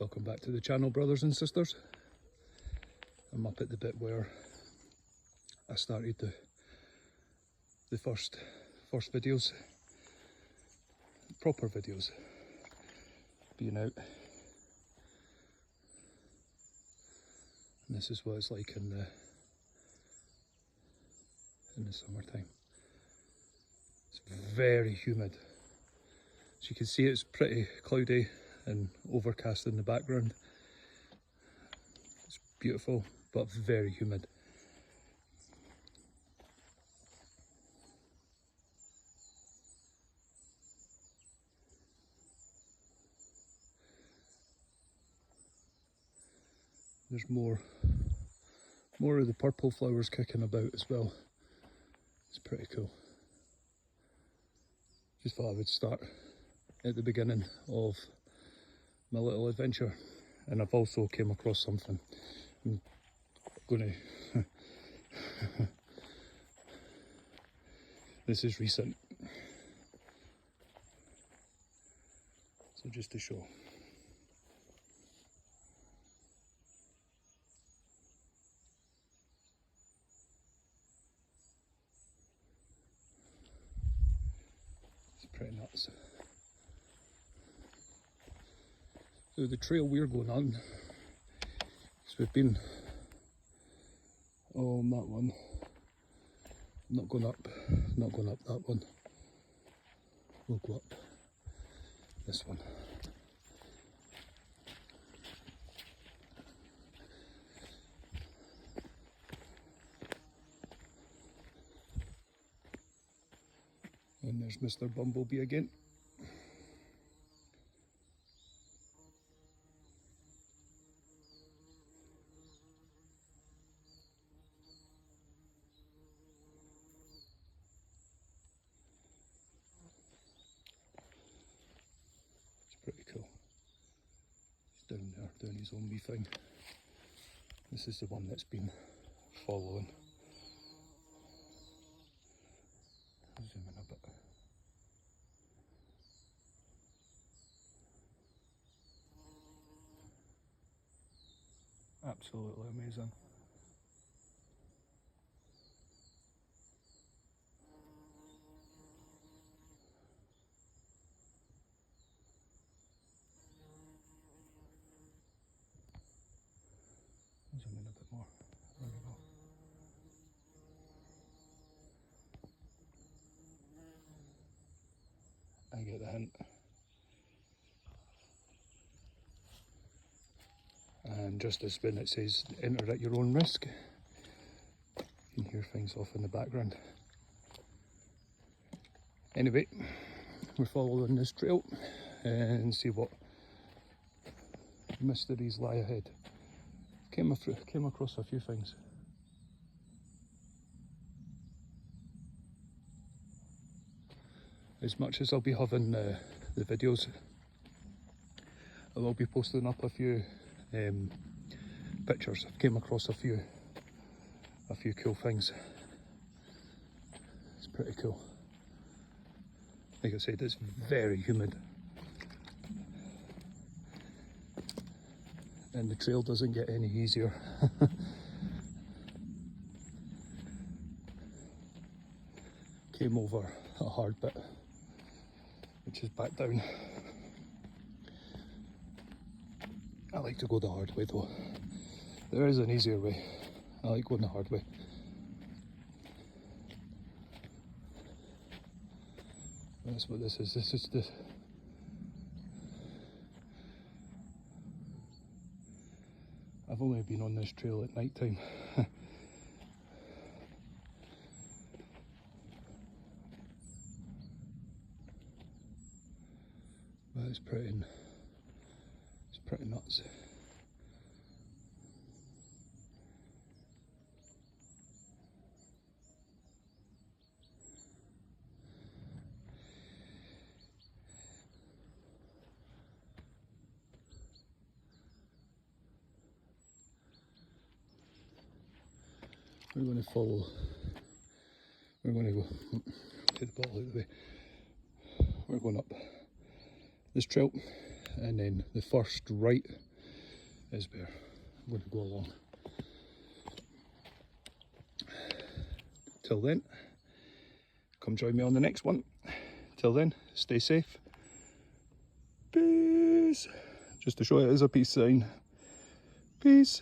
Welcome back to the channel, brothers and sisters. I'm up at the bit where I started the first videos, proper videos, being out. And this is what it's like in the summertime. It's very humid. As you can see, it's pretty cloudy and overcast in the background. It's beautiful, but very humid. There's more of the purple flowers kicking about as well. It's pretty cool. Just thought I would start at the beginning of my little adventure, and I've also came across something. I'm gonna this is recent, so just to show. It's pretty nuts. So the trail we're going on, so we've been on that one, not going up that one, we'll go up this one. And there's Mr. Bumblebee again. Pretty cool. He's down there doing his own wee thing. This is the one that's been following. I'll zoom in a bit. Absolutely amazing. Zoom in a bit more. There we go. I get the hint. And just as when it says enter at your own risk, you can hear things off in the background. Anyway, we're following this trail and see what mysteries lie ahead. Came across a few things. As much as I'll be having the videos, I will be posting up a few pictures. I've came across a few cool things. It's pretty cool. Like I said, it's very humid. And the trail doesn't get any easier. Came over a hard bit, which is back down. I like to go the hard way though. There is an easier way. I like going the hard way. That's what this is. This is the I've only been on this trail at night time. But it's pretty nuts. We're going to follow, we're going to go, take the ball out of the way, we're going up this trail, and then the first right is where I'm going to go along. Till then, come join me on the next one. Till then, stay safe. Peace. Just to show it as a peace sign. Peace.